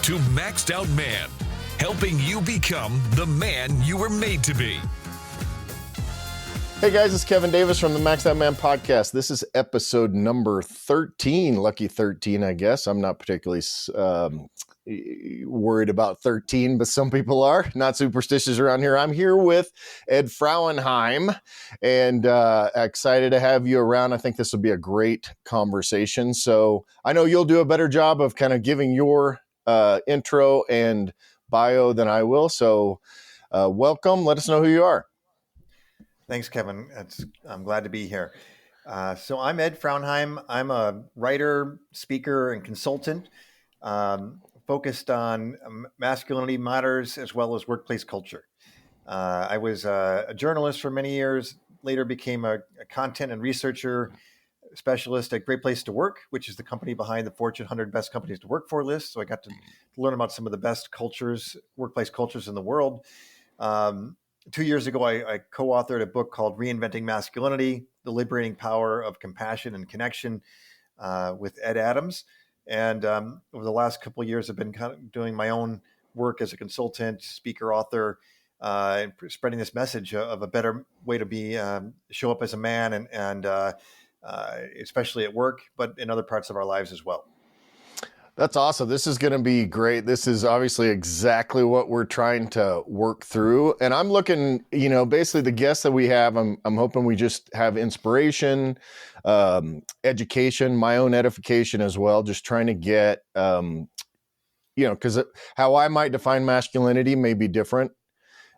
to Maxed Out Man, helping you become the man you were made to be. Hey guys, it's Kevin Davis from the Maxed Out Man podcast. This is episode number 13, lucky 13, I guess. I'm not particularly worried about 13, but some people are. Not superstitious around here. I'm here with Ed Frauenheim, and excited to have you around. I think this will be a great conversation. So I know you'll do a better job of kind of giving your intro and bio than I will. So welcome. Let us know who you are. Thanks, Kevin. I'm glad to be here. So I'm Ed Frauenheim. I'm a writer, speaker, and consultant focused on masculinity matters as well as workplace culture. I was a journalist for many years, later became a content and researcher specialist at Great Place to Work, which is the company behind the Fortune 100 Best Companies to Work For list. So I got to learn about some of the best cultures, workplace cultures in the world. 2 years ago, I co-authored a book called Reinventing Masculinity, The Liberating Power of Compassion and Connection with Ed Adams. And over the last couple of years, I've been kind of doing my own work as a consultant, speaker, author, and spreading this message of a better way to be, show up as a man and especially at work, but in other parts of our lives as well. That's awesome. This is going to be great. This is obviously exactly what we're trying to work through. And I'm looking, basically the guests that we have, I'm hoping we just have inspiration, education, my own edification as well. Just trying to get, because how I might define masculinity may be different.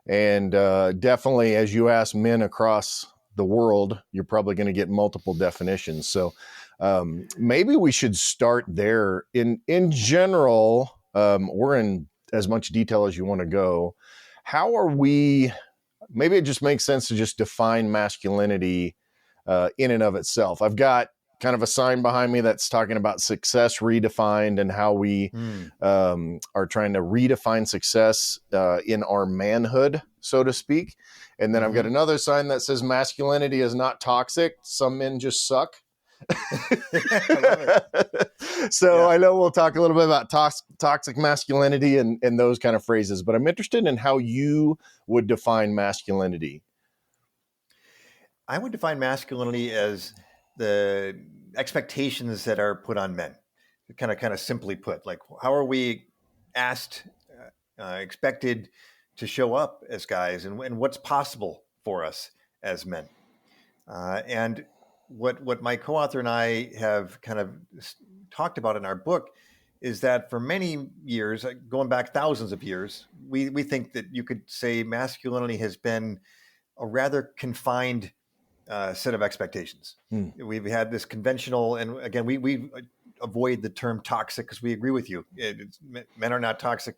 And definitely, as you ask men across the world, you're probably going to get multiple definitions. So maybe we should start there. In general, or in as much detail as you want to go, how are we, maybe it just makes sense to just define masculinity in and of itself. I've got kind of a sign behind me that's talking about success redefined and how we are trying to redefine success in our manhood, so to speak. And then I've got another sign that says masculinity is not toxic. Some men just suck. So I know we'll talk a little bit about toxic masculinity and those kind of phrases, but I'm interested in how you would define masculinity. I would define masculinity as the expectations that are put on men, kind of simply put. Like, how are we asked, expected to show up as guys, and what's possible for us as men? And what my co-author and I have kind of talked about in our book is that for many years, going back thousands of years, we think that you could say masculinity has been a rather confined set of expectations. We've had this conventional, and again, we avoid the term toxic because we agree with you. Men are not toxic.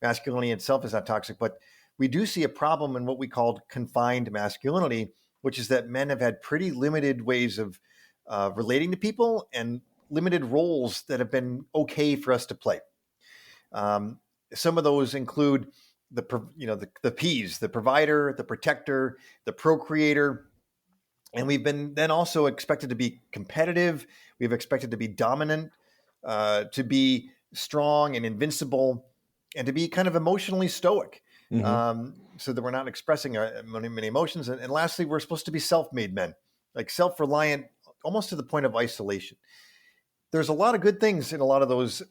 Masculinity itself is not toxic, but we do see a problem in what we call confined masculinity, which is that men have had pretty limited ways of relating to people and limited roles that have been okay for us to play. Some of those include the P's, the provider, the protector, the procreator. And we've been then also expected to be competitive. We've expected to be dominant, to be strong and invincible, and to be kind of emotionally stoic. So that we're not expressing many emotions. And lastly, we're supposed to be self-made men, like self-reliant, almost to the point of isolation. There's a lot of good things in a lot of those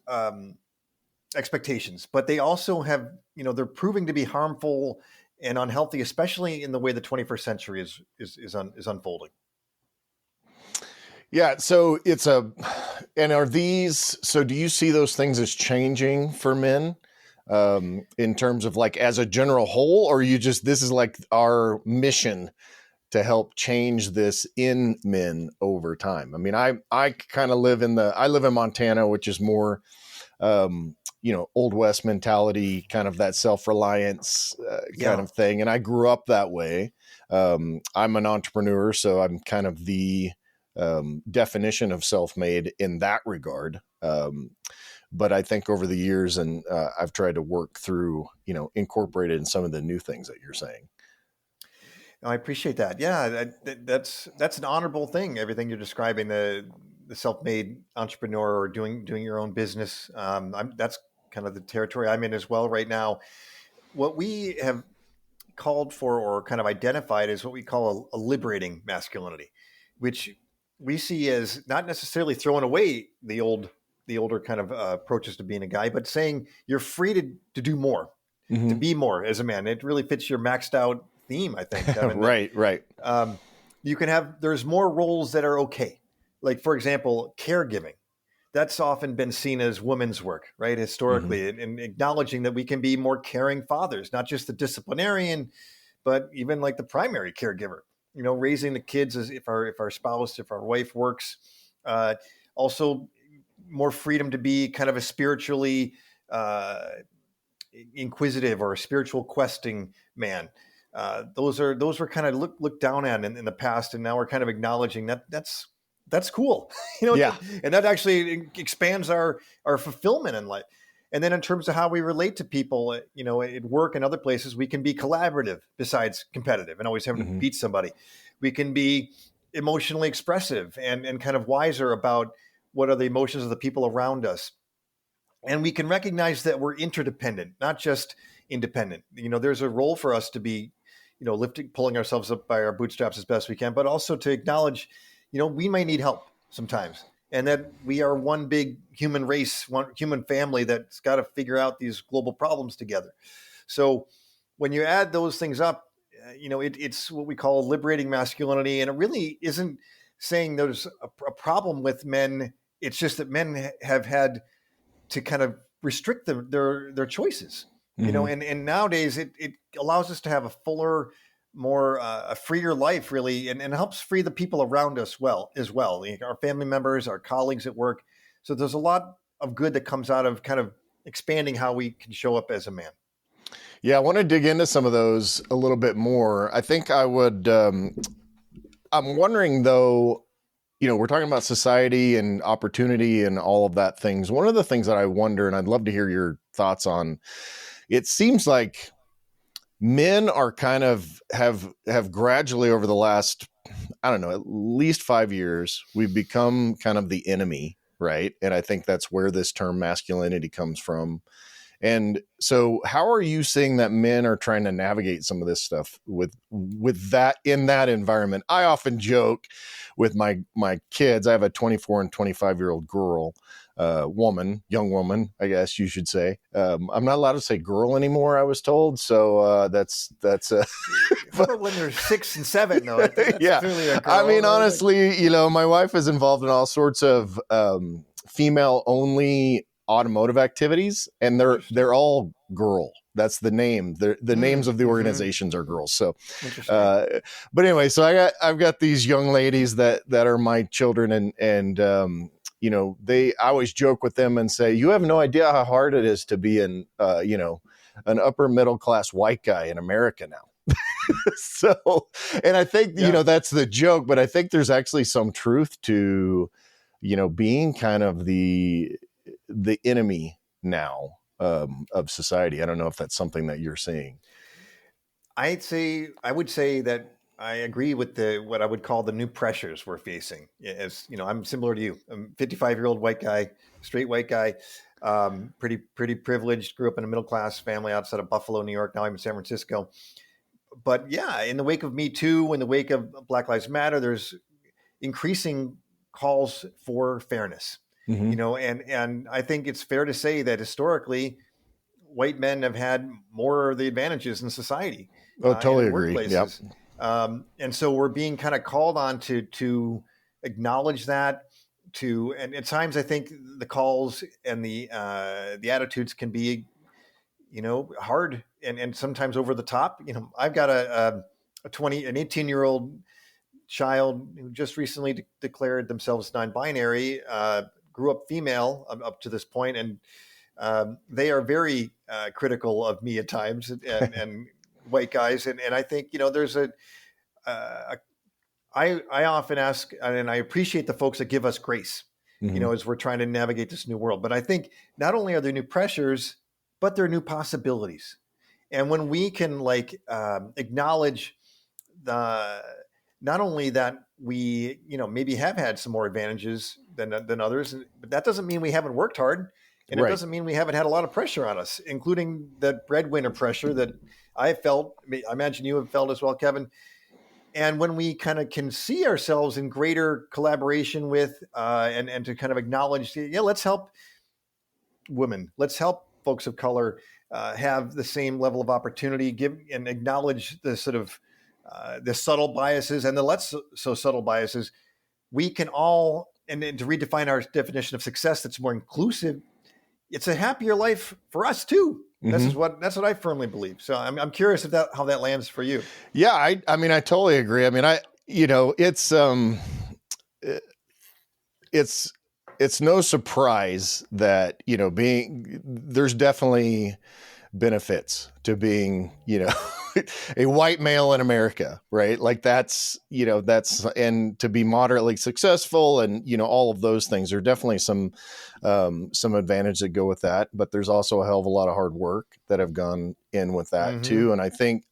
expectations, but they also have, they're proving to be harmful and unhealthy, especially in the way the 21st century is unfolding. Yeah. So do you see those things as changing for men? In terms of like as a general whole, or this is like our mission to help change this in men over time? I mean, I kind of live in Montana, which is more, Old West mentality, kind of that self-reliance kind of thing. And I grew up that way. I'm an entrepreneur, so I'm kind of the definition of self-made in that regard. But I think over the years, and I've tried to work through, incorporate it in some of the new things that you're saying. I appreciate that. Yeah, that's an honorable thing. Everything you're describing, the self-made entrepreneur or doing your own business, that's kind of the territory I'm in as well right now. What we have called for or kind of identified is what we call a liberating masculinity, which we see as not necessarily throwing away the older kind of approaches to being a guy, but saying you're free to do more, to be more as a man. It really fits your maxed out theme, I think, Kevin. Right. You can there's more roles that are okay. Like, for example, caregiving. That's often been seen as women's work, right? Historically, and acknowledging that we can be more caring fathers, not just the disciplinarian, but even like the primary caregiver, raising the kids as if our spouse, if our wife works. Also more freedom to be kind of a spiritually inquisitive or a spiritual questing man. Those were kind of looked down at in the past, and now we're kind of acknowledging that's cool, Yeah. and that actually expands our fulfillment in life. And then in terms of how we relate to people, at work and other places, we can be collaborative besides competitive and always having to beat somebody. We can be emotionally expressive and kind of wiser about what are the emotions of the people around us. And we can recognize that we're interdependent, not just independent. There's a role for us to be, pulling ourselves up by our bootstraps as best we can, but also to acknowledge, we might need help sometimes, and that we are one big human race, one human family that's got to figure out these global problems together. So when you add those things up, it's what we call liberating masculinity. And it really isn't saying there's a problem with men. It's just that men have had to kind of restrict their choices, and nowadays it allows us to have a fuller, more a freer life, really, and helps free the people around us as well, our family members, our colleagues at work. So there's a lot of good that comes out of kind of expanding how we can show up as a man. Yeah, I want to dig into some of those a little bit more. I think I would, I'm wondering though, we're talking about society and opportunity and all of that things. One of the things that I wonder, and I'd love to hear your thoughts on, it seems like men are kind of have gradually over the last, I don't know, at least 5 years, we've become kind of the enemy, right? And I think that's where this term masculinity comes from. And so how are you seeing that men are trying to navigate some of this stuff with that in that environment? I often joke with my kids. I have a 24 and 25-year-old girl, young woman, I guess you should say. I'm not allowed to say girl anymore, I was told. So that's But when they're 6 and 7, though, that's yeah. clearly a girl. I mean, honestly, my wife is involved in all sorts of female only automotive activities, and they're all girl. That's the name. The names of the organizations are girls. So, but anyway, so I've got these young ladies that are my children, and I always joke with them and say, you have no idea how hard it is to be an upper middle class white guy in America now. So, and I think, that's the joke, but I think there's actually some truth to, being kind of the enemy now of society. I don't know if that's something that you're seeing. I would say that I agree with what I would call the new pressures we're facing. As I'm similar to you. I'm a 55-year-old white guy, straight white guy, pretty privileged. Grew up in a middle class family outside of Buffalo, New York. Now I'm in San Francisco. But yeah, in the wake of Me Too, in the wake of Black Lives Matter, there's increasing calls for fairness. And I think it's fair to say that historically, white men have had more of the advantages in society. Oh, totally agree. Workplaces. Yep. And so we're being kind of called on to acknowledge that. And at times, I think the calls and the attitudes can be, hard and sometimes over the top. I've got an 18-year-old child who just recently declared themselves non-binary, grew up female up to this point, and they are very critical of me at times and white guys. And I think, there's I often ask, and I appreciate the folks that give us grace, as we're trying to navigate this new world. But I think not only are there new pressures, but there are new possibilities. And when we can acknowledge not only that we, maybe have had some more advantages than others, but that doesn't mean we haven't worked hard. And it doesn't mean we haven't had a lot of pressure on us, including the breadwinner pressure that I felt. I imagine you have felt as well, Kevin. And when we kind of can see ourselves in greater collaboration with, and to kind of acknowledge, let's help women, let's help folks of color have the same level of opportunity, give and acknowledge the sort of the subtle biases and the less so subtle biases. We can all, and to redefine our definition of success that's more inclusive, it's a happier life for us too. Mm-hmm. That's what I firmly believe. So I'm curious if how that lands for you. Yeah, I mean, I totally agree. I mean, it's no surprise that, there's definitely benefits to being, a white male in America, right? Like and to be moderately successful and, all of those things. There are definitely some advantages that go with that, but there's also a hell of a lot of hard work that have gone in with that mm-hmm. too. And I think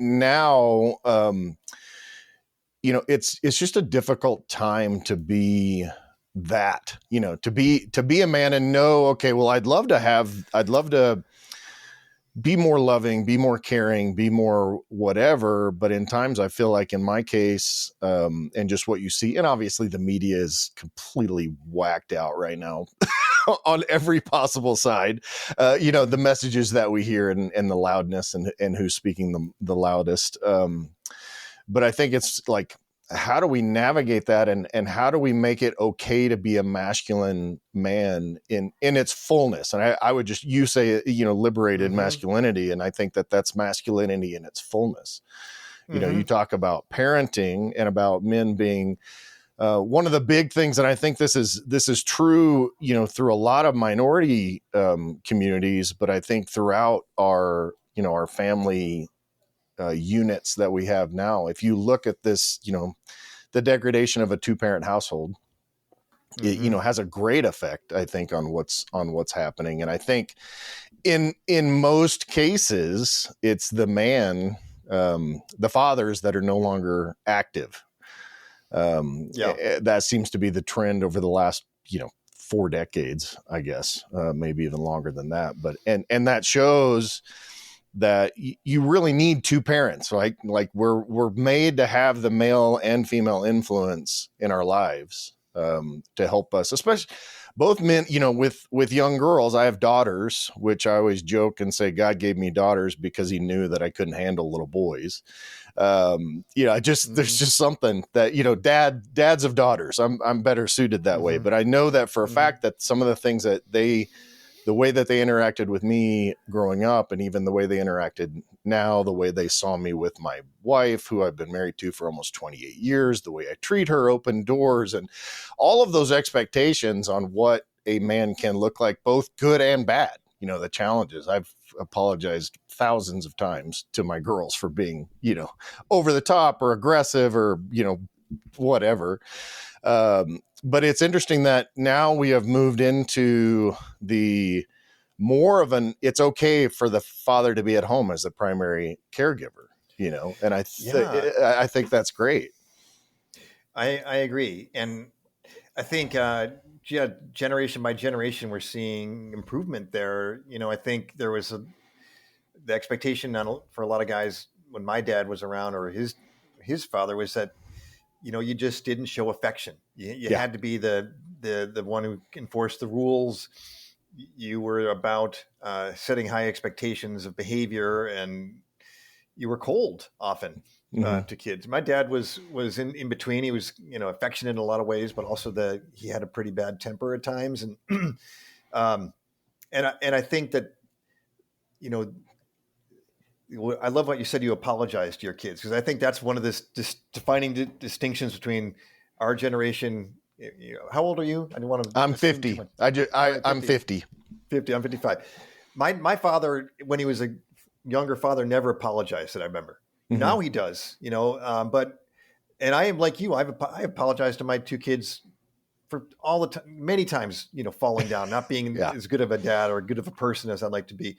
now, it's just a difficult time to be that, to be a man and know, okay, well, I'd love to be more loving, be more caring, be more whatever. But in times I feel like in my case, and just what you see, and obviously the media is completely whacked out right now on every possible side, the messages that we hear and the loudness and who's speaking the loudest. But I think it's like, how do we navigate that and how do we make it okay to be a masculine man in its fullness? And I would just, you say, liberated mm-hmm. masculinity. And I think that's masculinity in its fullness. Mm-hmm. You talk about parenting and about men being one of the big things. And I think this is true, through a lot of minority communities, but I think throughout our family units that we have now. If you look at this, the degradation of a two-parent household, mm-hmm. it, has a great effect, I think, on what's happening. And I think in most cases, it's the man, the fathers that are no longer active. That seems to be the trend over the last, 4 decades, I guess, maybe even longer than that. But, and that shows that you really need two parents, like we're made to have the male and female influence in our lives, to help us, especially both men, with young girls. I have daughters, which I always joke and say God gave me daughters because he knew that I couldn't handle little boys. There's just something that, dads of daughters, I'm better suited that mm-hmm. way. But I know that for a mm-hmm. fact that some of the things that the way that they interacted with me growing up, and even the way they interacted now, the way they saw me with my wife, who I've been married to for almost 28 years, the way I treat her, open doors, and all of those expectations on what a man can look like, both good and bad, the challenges. I've apologized thousands of times to my girls for being, over the top or aggressive or, whatever. But it's interesting that now we have moved into the more of it's okay for the father to be at home as the primary caregiver, and I think that's great. I agree. And I think, generation by generation, we're seeing improvement there. I think there was the expectation for a lot of guys when my dad was around, or his father, was that, you just didn't show affection. You had to be the one who enforced the rules. You were about setting high expectations of behavior, and you were cold often mm-hmm. to kids. My dad was in between. He was, affectionate in a lot of ways, but also he had a pretty bad temper at times. And and I think that, I love what you said. You apologize to your kids, because I think that's one of the defining distinctions between our generation. How old are you? I don't want to. I'm 50. I'm 50. 50. I'm 55. My father, when he was a younger father, never apologized. That I remember. Mm-hmm. Now he does. And I am like you. I apologized to my two kids for all the time, many times. Falling down, not being as good of a dad or good of a person as I'd like to be.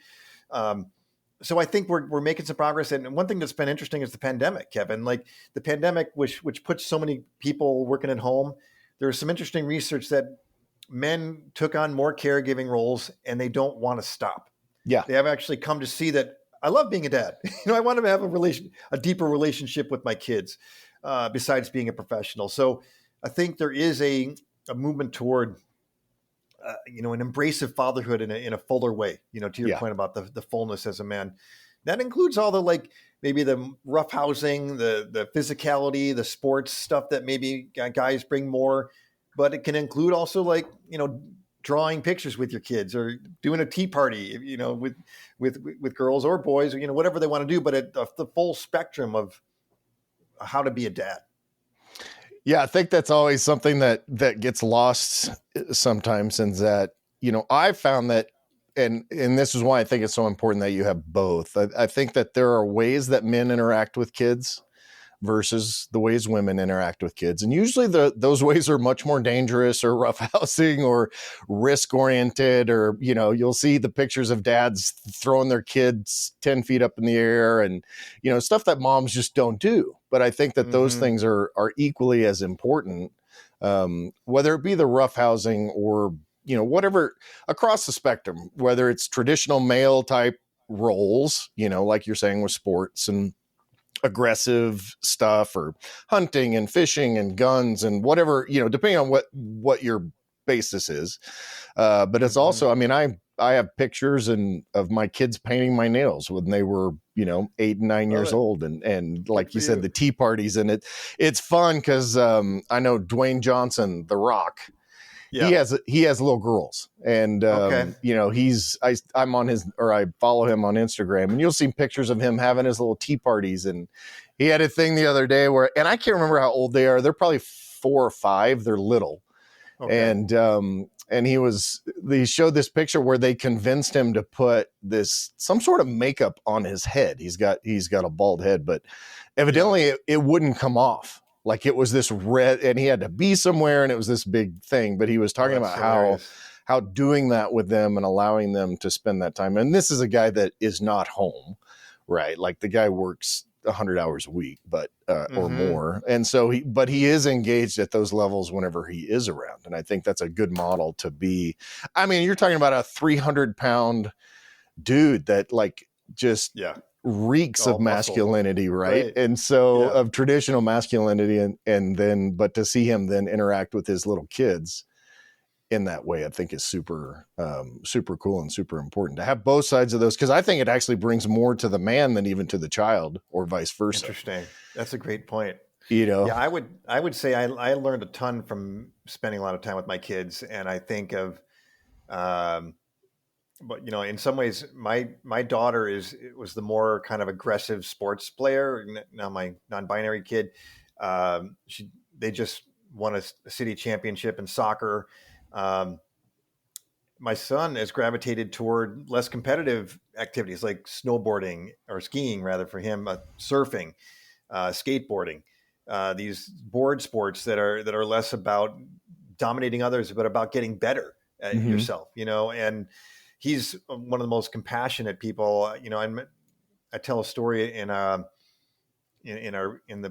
So I think we're making some progress. And one thing that's been interesting is the pandemic, Kevin. Like the pandemic, which puts so many people working at home. There's some interesting research that men took on more caregiving roles and they don't want to stop. Yeah. They have actually come to see that I love being a dad. I want to have a deeper relationship with my kids, besides being a professional. So I think there is a movement toward, an embrace of fatherhood in a fuller way, to your point about the fullness as a man. That includes all the, like, maybe the roughhousing, the physicality, the sports stuff that maybe guys bring more, but it can include also, like, drawing pictures with your kids or doing a tea party, with girls or boys, or, whatever they want to do, but the full spectrum of how to be a dad. Yeah, I think that's always something that gets lost sometimes, and that, I found that, and this is why I think it's so important that you have both. I think that there are ways that men interact with kids versus the ways women interact with kids. And usually those ways are much more dangerous or roughhousing or risk oriented, or, you'll see the pictures of dads throwing their kids 10 feet up in the air and, stuff that moms just don't do. But I think that those things are equally as important, whether it be the roughhousing or, whatever across the spectrum, whether it's traditional male type roles, like you're saying with sports and aggressive stuff, or hunting and fishing and guns and whatever, depending on what your basis is. But it's also, I have pictures of my kids painting my nails when they were, 8 and 9 years old. And like you said, the tea parties, and it's fun because I know Dwayne Johnson, The Rock, he has little girls, and I'm on his, or I follow him on Instagram, and you'll see pictures of him having his little tea parties. And he had a thing the other day where, and I can't remember how old they are. They're probably 4 or 5. They're little. Okay. And he showed this picture where they convinced him to put some sort of makeup on his head. He's got a bald head, but evidently it wouldn't come off. Like, it was this red, and he had to be somewhere, and it was this big thing. But he was talking about how doing that with them and allowing them to spend that time. And this is a guy that is not home, right? Like, the guy works 100 hours a week, but or more. And so he is engaged at those levels whenever he is around. And I think that's a good model to be. I mean, you're talking about a 300-pound dude that, like, just reeks of masculinity, right? And so of traditional masculinity, and then, but to see him then interact with his little kids in that way, I think is super cool and super important to have both sides of those, because I think it actually brings more to the man than even to the child, or vice versa. Interesting. That's a great point. Yeah, I would say I learned a ton from spending a lot of time with my kids, and I think of, but in some ways, my daughter was the more kind of aggressive sports player. Now my non-binary kid, they just won a city championship in soccer. My son has gravitated toward less competitive activities like snowboarding, or skiing rather for him, surfing, skateboarding, these board sports that are less about dominating others, but about getting better at yourself, and he's one of the most compassionate people. I tell a story in the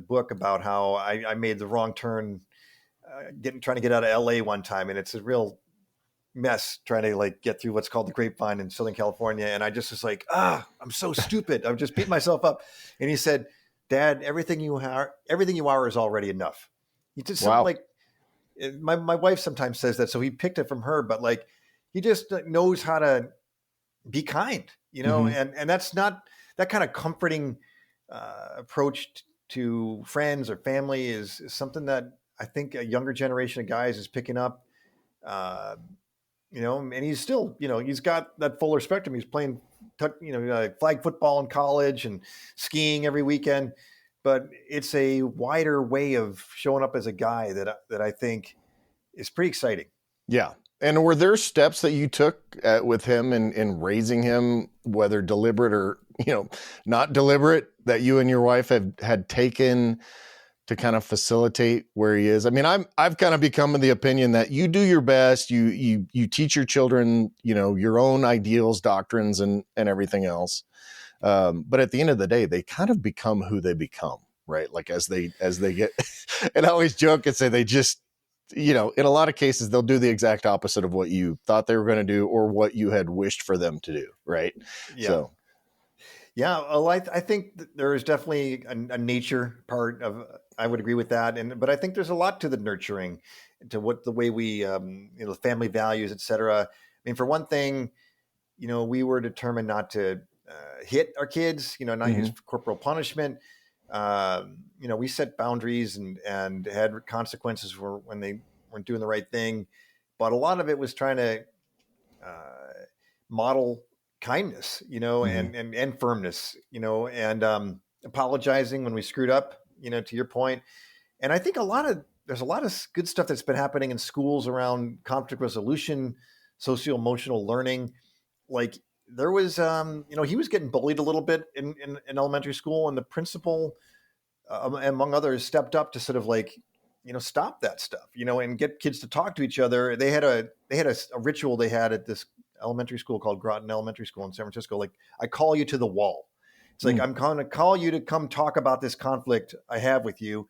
book about how I made the wrong turn, trying to get out of LA one time, and it's a real mess trying to, like, get through what's called the Grapevine in Southern California. And I just was like, I'm so stupid. I'm just beating myself up. And he said, "Dad, everything you are is already enough." He just like, my wife sometimes says that, so he picked it from her, but, like, he just knows how to be kind, and that's not that kind of comforting approach to friends or family is something that I think a younger generation of guys is picking up, and he's still, he's got that fuller spectrum. He's playing, flag football in college and skiing every weekend, but it's a wider way of showing up as a guy that I think is pretty exciting. Yeah. And were there steps that you took with him in raising him, whether deliberate or, not deliberate, that you and your wife had taken to kind of facilitate where he is? I mean, I've kind of become of the opinion that you do your best, you teach your children, your own ideals, doctrines, and everything else. But at the end of the day, they kind of become who they become, right? Like as they get, and I always joke and say they just in a lot of cases, they'll do the exact opposite of what you thought they were going to do or what you had wished for them to do. Right. Yeah. So, yeah. Well, I think there is definitely a nature part of, I would agree with that. But I think there's a lot to the nurturing, to what the way we, family values, et cetera. I mean, for one thing, we were determined not to hit our kids, not use corporal punishment. We set boundaries and had consequences for when they weren't doing the right thing. But a lot of it was trying to model kindness, and firmness, and apologizing when we screwed up, to your point. And I think there's a lot of good stuff that's been happening in schools around conflict resolution, socio-emotional learning. Like there was, he was getting bullied a little bit in elementary school, and the principal, among others, stepped up to sort of stop that stuff, and get kids to talk to each other. They had a ritual they had at this elementary school called Groton Elementary School in San Francisco. Like, I call you to the wall. It's like, I'm going to call you to come talk about this conflict I have with you.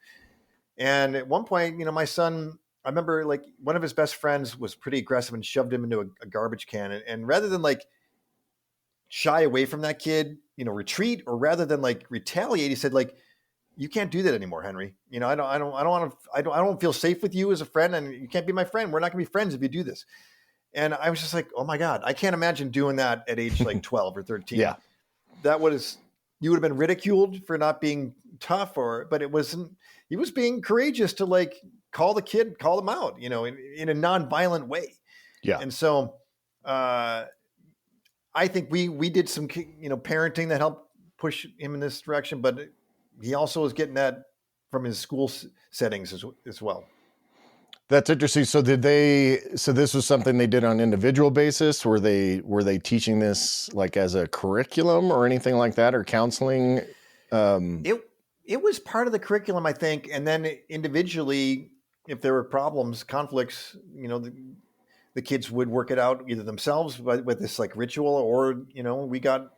And at one point, my son, I remember one of his best friends was pretty aggressive and shoved him into a garbage can. And rather than shy away from that kid, retreat, or rather than retaliate, he said, you can't do that anymore, Henry. I don't feel safe with you as a friend, and you can't be my friend. We're not gonna be friends if you do this. And I was just like, oh my God, I can't imagine doing that at age 12 or 13. Yeah. You would have been ridiculed for not being tough, but it wasn't, he was being courageous to call them out, in a non-violent way. Yeah. And so, I think we did some, parenting that helped push him in this direction, but he also was getting that from his school settings as well. That's interesting. So this was something they did on an individual basis? Were they teaching this as a curriculum or anything like that, or counseling? It was part of the curriculum, I think. And then individually, if there were problems, conflicts, the kids would work it out either themselves with this ritual, or, we got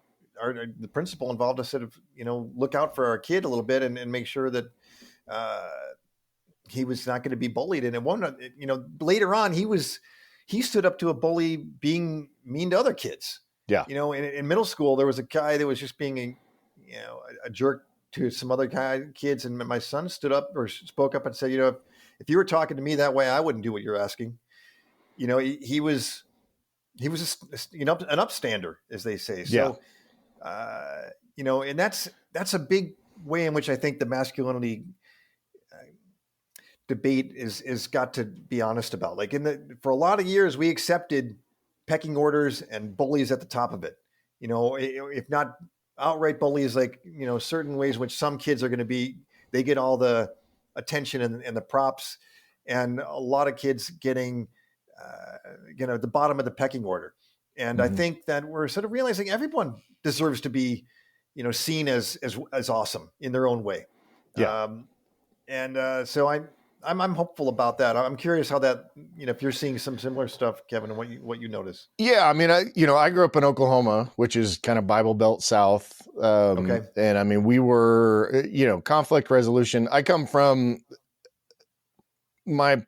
the principal involved to sort of, look out for our kid a little bit and make sure that, he was not going to be bullied. And it won't, later on, he stood up to a bully being mean to other kids. Yeah. In middle school, there was a guy that was just being a jerk to some other kids. And my son stood up or spoke up and said, if you were talking to me that way, I wouldn't do what you're asking. He was an upstander, as they say. So, and that's a big way in which I think the masculinity debate is got to be honest about. For a lot of years, we accepted pecking orders and bullies at the top of it. If not outright bullies, certain ways in which some kids are going to be, they get all the attention and the props, and a lot of kids getting, the bottom of the pecking order. And I think that we're sort of realizing everyone deserves to be, seen as awesome in their own way. Yeah. So I'm hopeful about that. I'm curious how that, if you're seeing some similar stuff, Kevin, and what you notice. Yeah. I mean, I grew up in Oklahoma, which is kind of Bible Belt South. Okay. And I mean, we were, conflict resolution. I come from, my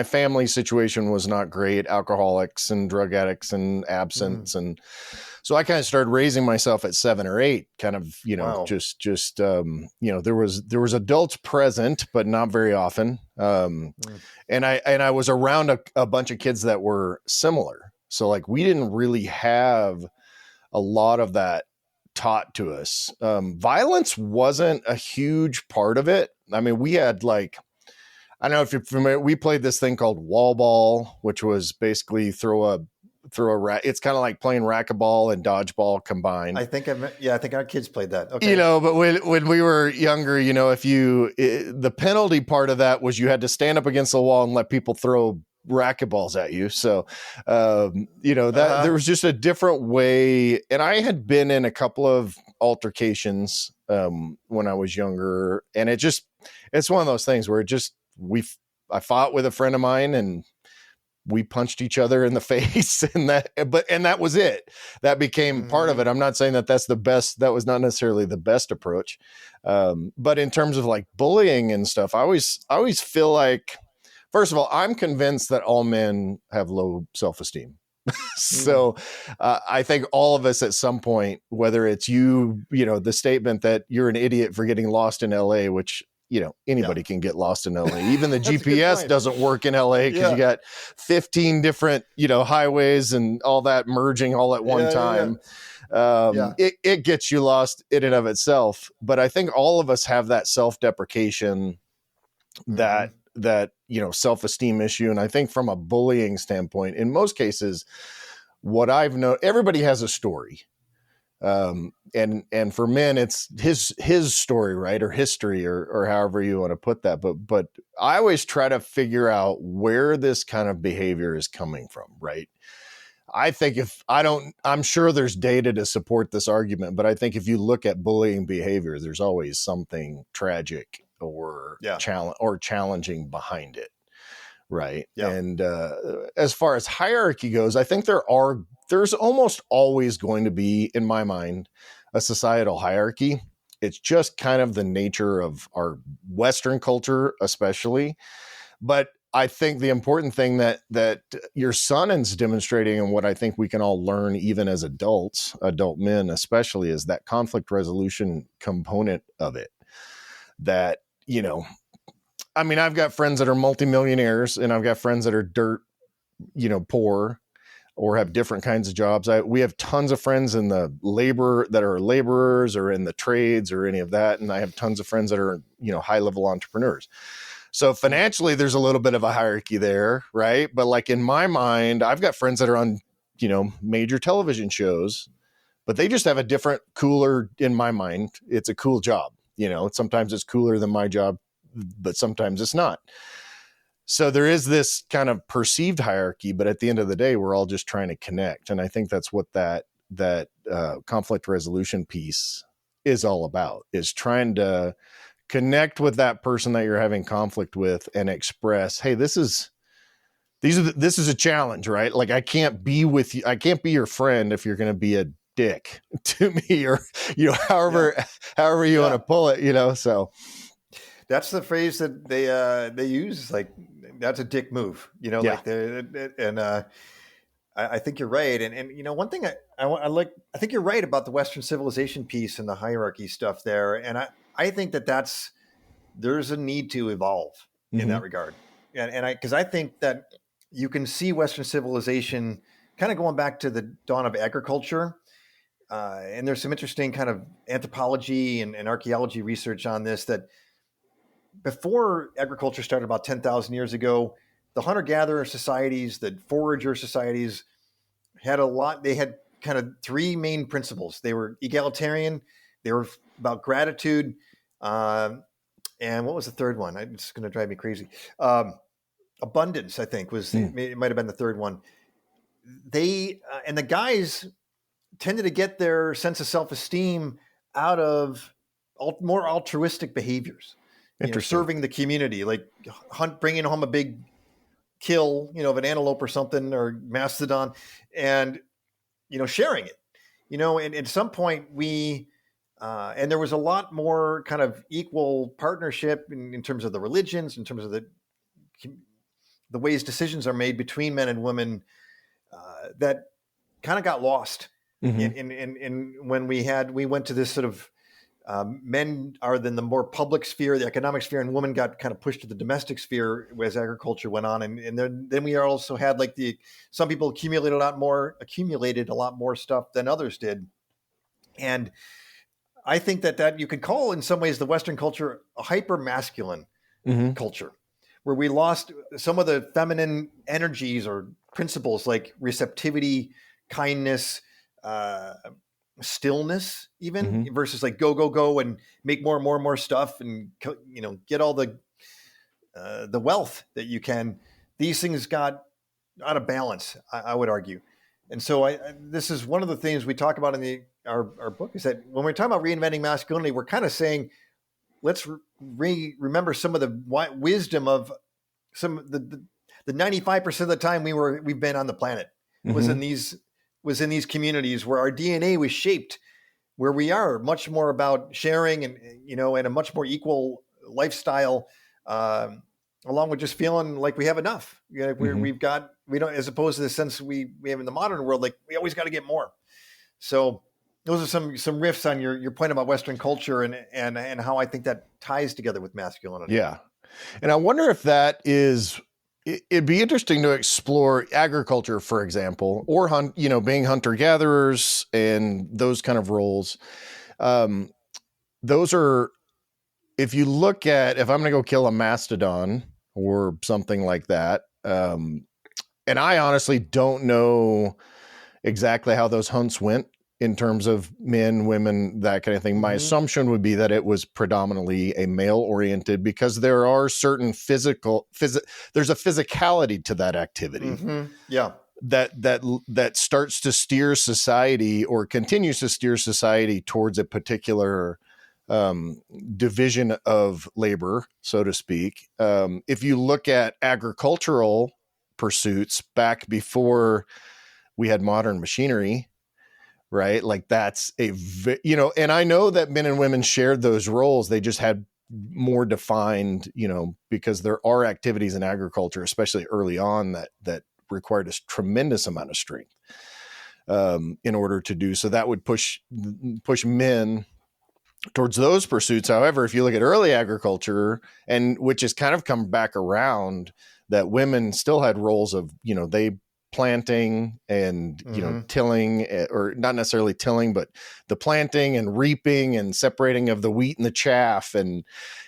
family situation was not great, alcoholics and drug addicts and absence. And so I kind of started raising myself at 7 or 8, kind of, wow. There was adults present, but not very often. And I was around a bunch of kids that were similar. So we didn't really have a lot of that taught to us. Violence wasn't a huge part of it. I mean, we had I don't know if you're familiar, we played this thing called wall ball, which was basically throw a it's kind of like playing racquetball and dodgeball combined. I think our kids played that. Okay. But when we were younger, the penalty part of that was you had to stand up against the wall and let people throw racquetballs at you. So, there was just a different way. And I had been in a couple of altercations when I was younger, and it's one of those things where I fought with a friend of mine and we punched each other in the face, and that was it. That became part of it. I'm not saying that that's the best. That was not necessarily the best approach. But in terms of bullying and stuff, I always feel first of all, I'm convinced that all men have low self-esteem. So I think all of us at some point, whether it's the statement that you're an idiot for getting lost in LA, which, anybody can get lost in LA. Even the GPS doesn't work in LA because you got 15 different, highways and all that merging all at one time. It gets you lost in and of itself. But I think all of us have that self-deprecation, that self-esteem issue. And I think from a bullying standpoint, in most cases, what I've known, everybody has a story. And for men, it's his story, right? Or history, or however you want to put that. But I always try to figure out where this kind of behavior is coming from, right? I think I'm sure there's data to support this argument, but I think if you look at bullying behavior, there's always something tragic or challenging behind it. Right. Yeah. And as far as hierarchy goes, I think there's almost always going to be, in my mind, a societal hierarchy. It's just kind of the nature of our Western culture, especially. But I think the important thing that your son is demonstrating, and what I think we can all learn even as adult men especially, is that conflict resolution component of it. That, I've got friends that are multimillionaires, and I've got friends that are dirt, poor, or have different kinds of jobs. We have tons of friends in the labor that are laborers or in the trades or any of that. And I have tons of friends that are, high level entrepreneurs. So financially, there's a little bit of a hierarchy there, right? But like in my mind, I've got friends that are on, major television shows, but they just have a different, cooler, in my mind, it's a cool job. Sometimes it's cooler than my job, but sometimes it's not. So there is this kind of perceived hierarchy, but at the end of the day, we're all just trying to connect. And I think that's what that conflict resolution piece is all about, is trying to connect with that person that you're having conflict with and express, hey, this is a challenge, right? Like, I can't be with you. I can't be your friend if you're going to be a dick to me, or, however you want to pull it, so. That's the phrase that they use. Like, that's a dick move, I think you're right. And one thing I like, I think you're right about the Western civilization piece and the hierarchy stuff there. And I think there's a need to evolve in that regard. Because I think that you can see Western civilization kind of going back to the dawn of agriculture. And there's some interesting kind of anthropology and archaeology research on this, that before agriculture started about 10,000 years ago, the hunter-gatherer societies, the forager societies they had kind of three main principles. They were egalitarian, they were about gratitude, and what was the third one? It's going to drive me crazy. Abundance, I think, it might have been the third one. They and the guys tended to get their sense of self-esteem out of more altruistic behaviors. Serving the community, like bringing home a big kill, of an antelope or something, or mastodon, and, sharing it, and at some point and there was a lot more kind of equal partnership in terms of the religions, in terms of the ways decisions are made between men and women, that kind of got lost in when we went to this sort of, men are in the more public sphere, the economic sphere, and women got kind of pushed to the domestic sphere as agriculture went on. And then we also had some people accumulated a lot more stuff than others did. And I think that you could call, in some ways, the Western culture a hyper masculine culture, where we lost some of the feminine energies or principles like receptivity, kindness, stillness, even versus like go and make more and more stuff, and get all the wealth that you can. These things got out of balance, I would argue. And so this is one of the things we talk about in our book, is that when we're talking about reinventing masculinity, we're kind of saying, let's remember some of the wisdom of some of the 95% of the time we've been on the planet was in these communities where our DNA was shaped, where we are much more about sharing and a much more equal lifestyle, along with just feeling like we have enough. We don't, as opposed to the sense we have in the modern world, like we always got to get more. So those are some riffs on your point about Western culture and how I think that ties together with masculinity. Yeah. And I wonder if that is, it'd be interesting to explore agriculture, for example, or being hunter-gatherers and those kind of roles. Those are, if I'm going to go kill a mastodon or something like that, and I honestly don't know exactly how those hunts went in terms of men, women, that kind of thing. My assumption would be that it was predominantly a male oriented, because there are certain there's a physicality to that activity. Yeah. That starts to steer society, or continues to steer society, towards a particular division of labor, so to speak. If you look at agricultural pursuits back before we had modern machinery, right? Like that's and I know that men and women shared those roles. They just had more defined, because there are activities in agriculture, especially early on, that required a tremendous amount of strength in order to do so. That would push men towards those pursuits. However, if you look at early agriculture, and which has kind of come back around, that women still had roles of, they planting and, tilling, or not necessarily tilling, but the planting and reaping and separating of the wheat and the chaff. And,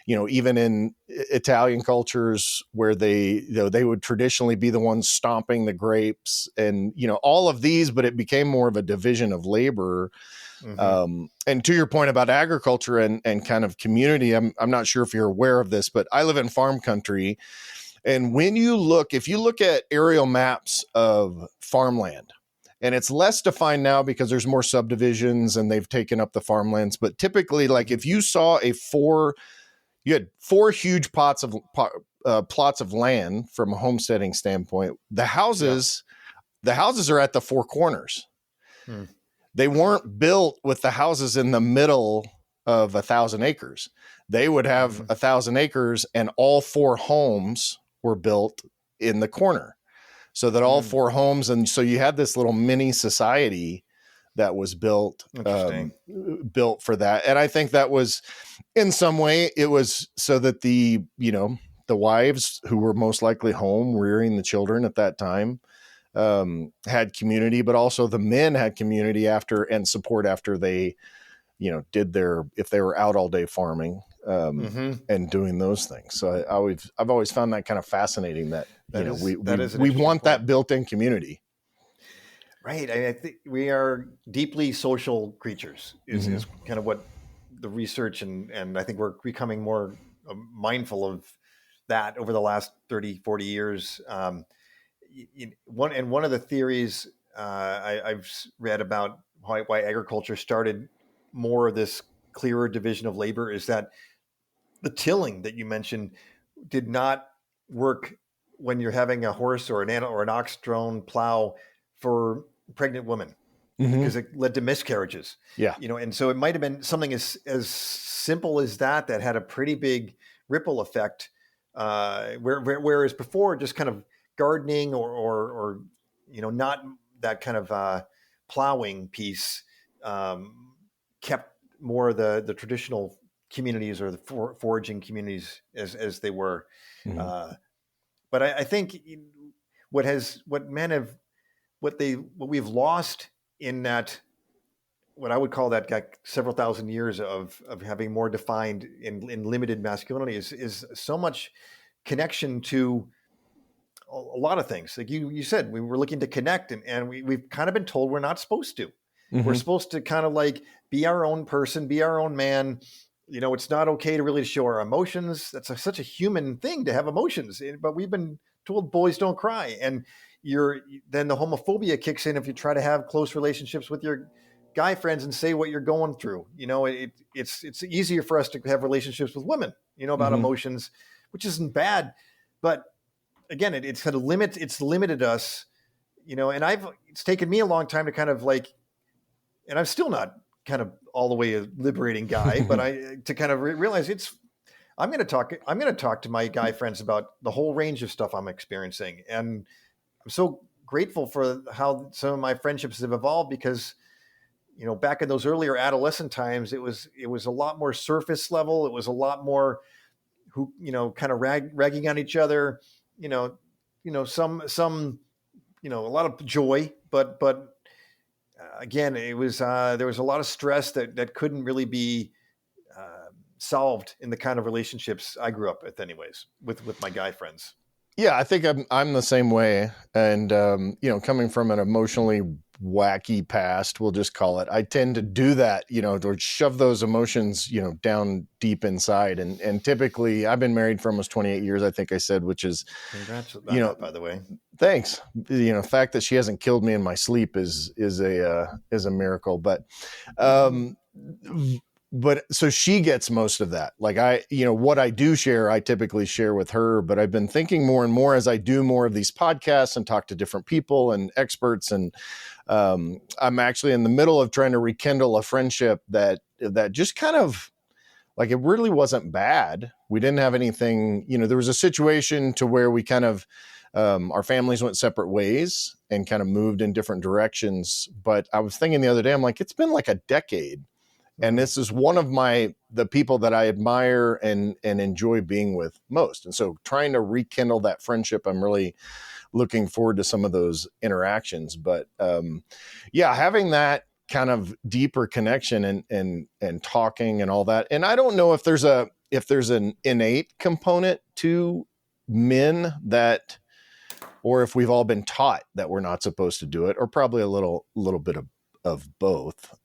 even in Italian cultures where they would traditionally be the ones stomping the grapes and, all of these, but it became more of a division of labor. And to your point about agriculture and kind of community, I'm not sure if you're aware of this, but I live in farm country. And if you look at aerial maps of farmland, and it's less defined now because there's more subdivisions and they've taken up the farmlands. But typically, like if you saw you had 4 huge plots of land from a homesteading standpoint, the houses are at the 4 corners. They weren't built with the houses in the middle of 1,000 acres. They would have 1,000 acres and all 4 homes were built in the corner, so that all 4 homes. And so you had this little mini society that was built for that. And I think that was, in some way, it was so that the wives who were most likely home rearing the children at that time had community, but also the men had community and support after they, if they were out all day farming and doing those things. So I've always found that kind of fascinating that we want that built-in community. Right. I think we are deeply social creatures is kind of what the research and I think we're becoming more mindful of that over the last 30, 40 years. One of the theories I've read about why agriculture started more of this clearer division of labor is that the tilling that you mentioned did not work when you're having a horse or an ox-drawn plow for pregnant women, because it led to miscarriages. Yeah. And so it might have been something as simple as that had a pretty big ripple effect. Whereas before, just kind of gardening or not that kind of plowing piece kept more of the traditional communities or the foraging communities as they were. But I think what we've lost in that, what I would call that several thousand years of having more defined in limited masculinity is so much connection to a lot of things. Like you said, we were looking to connect and we've kind of been told we're not supposed to. We're supposed to kind of like be our own person, be our own man. It's not okay to really show our emotions. That's such a human thing to have emotions, but we've been told boys don't cry. And then the homophobia kicks in if you try to have close relationships with your guy friends and say what you're going through. It's easier for us to have relationships with women, about emotions, which isn't bad. But again, it's kind of limited us, and it's taken me a long time to kind of like, and I'm still not kind of all the way a liberating guy, but to kind of realize I'm going to talk to my guy friends about the whole range of stuff I'm experiencing. And I'm so grateful for how some of my friendships have evolved, because, back in those earlier adolescent times, it was a lot more surface level. It was a lot more kind of ragging on each other, some, a lot of joy, but again, it was, there was a lot of stress that couldn't really be solved in the kind of relationships I grew up with anyways, with my guy friends. Yeah, I think I'm the same way. And, coming from an emotionally wacky past, we'll just call it, I tend to do that, to shove those emotions, down deep inside. And typically I've been married for almost 28 years, I think I said, which is, congrats on that, by the way. Thanks. The fact that she hasn't killed me in my sleep is a miracle. But so she gets most of that. Like what I do share, I typically share with her, but I've been thinking more and more as I do more of these podcasts and talk to different people and experts. And I'm actually in the middle of trying to rekindle a friendship that just kind of, like, it really wasn't bad. We didn't have anything, there was a situation to where we kind of, our families went separate ways and kind of moved in different directions. But I was thinking the other day, I'm like, it's been like a decade. And this is one of the people that I admire and enjoy being with most. And so trying to rekindle that friendship, I'm really looking forward to some of those interactions. But having that kind of deeper connection and talking and all that. And I don't know if there's an innate component to men that, or if we've all been taught that we're not supposed to do it, or probably a little bit of both.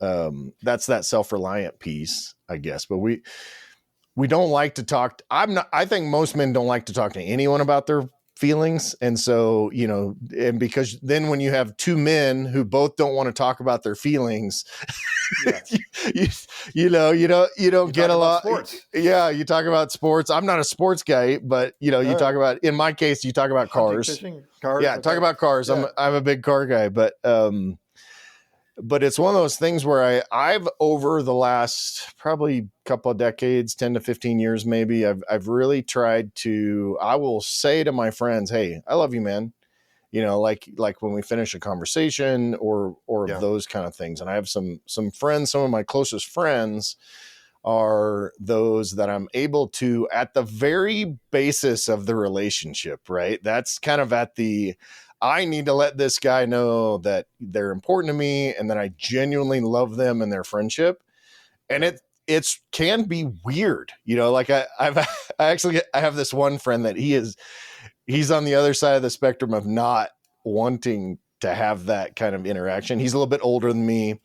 That's that self-reliant piece, I guess. But we don't like to talk. I think most men don't like to talk to anyone about their feelings. And so, and because then when you have two men who both don't want to talk about their feelings, you don't get a lot. Sports. Yeah. You talk about sports. I'm not a sports guy, but you talk about, in my case, you talk about cars. Fishing, cars. Yeah. Okay. Talk about cars. Yeah. I'm a big car guy, but it's one of those things where I've over the last probably couple of decades, 10 to 15 years, maybe, I've really tried to, I will say to my friends, hey, I love you, man. Like when we finish a conversation or those kind of things. And I have some friends, some of my closest friends are those that I'm able to, at the very basis of the relationship, right? That's kind of I need to let this guy know that they're important to me and that I genuinely love them and their friendship. And it can be weird, like I have this one friend that he's on the other side of the spectrum of not wanting to have that kind of interaction. He's a little bit older than me,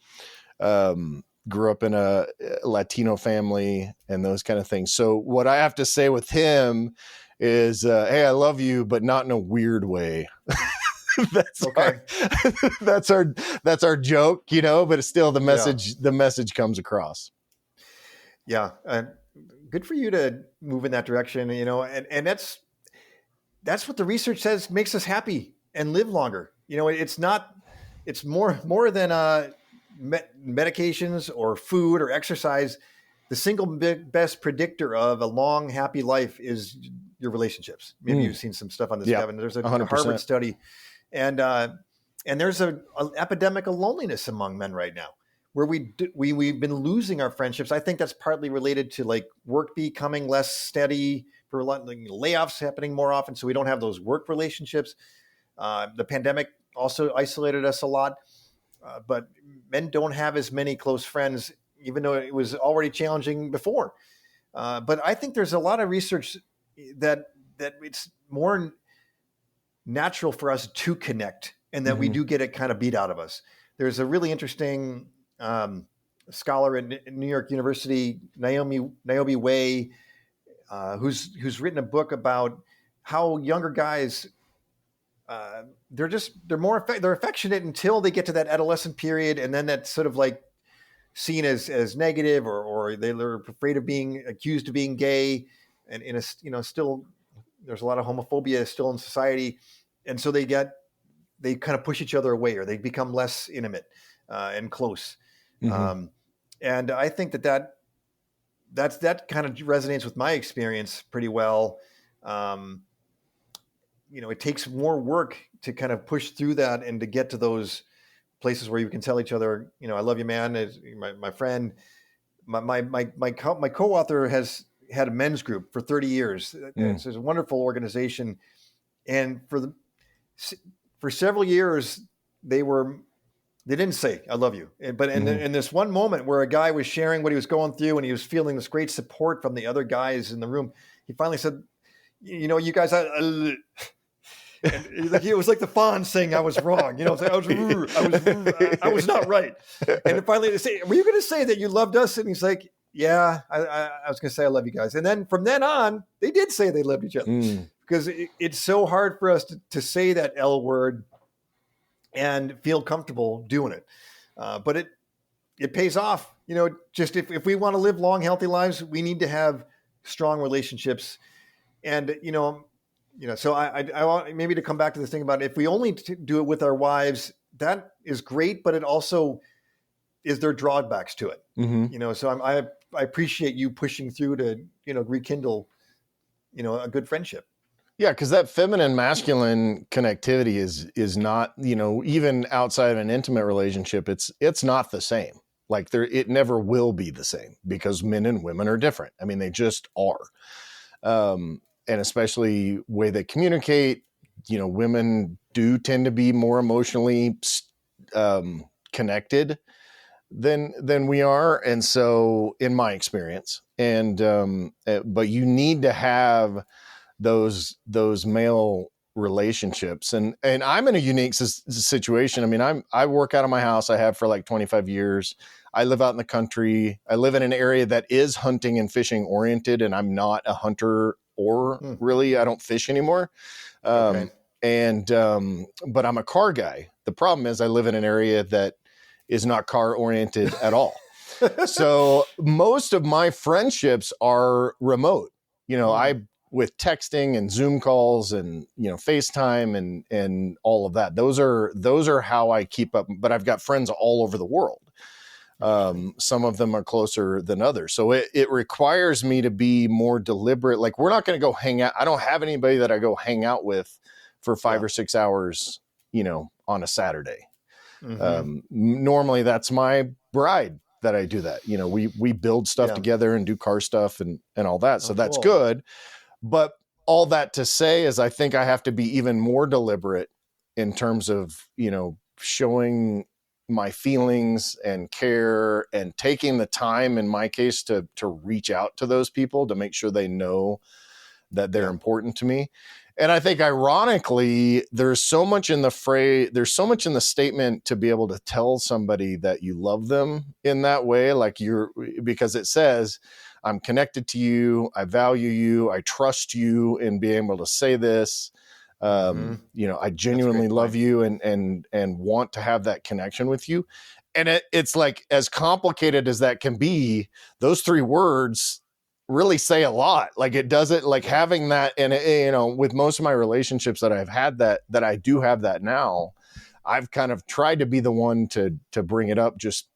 grew up in a Latino family and those kind of things. So what I have to say with him is, hey, I love you, but not in a weird way. That's okay. That's our joke, but it's still the message comes across. Yeah. Good for you to move in that direction, and that's what the research says makes us happy and live longer. It's more than medications or food or exercise. The single best predictor of a long, happy life is your relationships. Maybe you've seen some stuff on this, Kevin. There's a 100%. Harvard study. And there's an epidemic of loneliness among men right now, where we've been losing our friendships. I think that's partly related to like work becoming less steady, for layoffs happening more often, so we don't have those work relationships. The pandemic also isolated us a lot, but men don't have as many close friends, even though it was already challenging before. But I think there's a lot of research that it's more natural for us to connect, and that we do get it kind of beat out of us. There's a really interesting scholar at New York University, Naomi Way, who's written a book about how younger guys, they're affectionate until they get to that adolescent period, and then that's sort of like seen as negative, or they're afraid of being accused of being gay, and still there's a lot of homophobia still in society. And so they kind of push each other away, or they become less intimate and close. And I think that that kind of resonates with my experience pretty well. It takes more work to kind of push through that and to get to those places where you can tell each other, I love you, man. As my friend, my co-author has had a men's group for 30 years. It's a wonderful organization. And for several years, they didn't say, I love you. But in this one moment where a guy was sharing what he was going through and he was feeling this great support from the other guys in the room, he finally said, you guys, and it was like the fawn saying I was wrong. I was not right. And then finally they say, were you going to say that you loved us? And he's like, yeah, I was going to say I love you guys. And then from then on, they did say they loved each other because it's so hard for us to say that L word and feel comfortable doing it. But it pays off. Just if we want to live long, healthy lives, we need to have strong relationships. And, so I want maybe to come back to this thing about if we only do it with our wives, that is great, but it also is there drawbacks to it. So I appreciate you pushing through to, rekindle, a good friendship. Yeah, because that feminine masculine connectivity is not, even outside of an intimate relationship, it's not the same. Like it never will be the same because men and women are different. I mean, they just are. And especially way they communicate, women do tend to be more emotionally connected than we are. And so in my experience, but you need to have those male relationships. And I'm in a unique situation. I mean, I work out of my house. I have for like 25 years. I live out in the country. I live in an area that is hunting and fishing oriented, and I'm not a hunter or really, I don't fish anymore. Okay. But I'm a car guy. The problem is I live in an area that is not car oriented at all. So most of my friendships are remote, with texting and Zoom calls and, FaceTime and all of that. Those are how I keep up, but I've got friends all over the world. Some of them are closer than others. So it requires me to be more deliberate. Like we're not going to go hang out. I don't have anybody that I go hang out with for 5 or 6 hours, on a Saturday. Normally that's my bride that I do that. We build stuff together and do car stuff and all that. So that's good. But all that to say is I think I have to be even more deliberate in terms of, showing my feelings and care and taking the time in my case to reach out to those people to make sure they know that they're important to me. And I think ironically, there's so much in the statement to be able to tell somebody that you love them in that way, because it says, I'm connected to you. I value you. I trust you in being able to say this. I genuinely love you and want to have that connection with you. And it's like, as complicated as that can be, those 3 words really say a lot. Like it doesn't like having that. And with most of my relationships that I've had that I do have that now, I've kind of tried to be the one to bring it up just,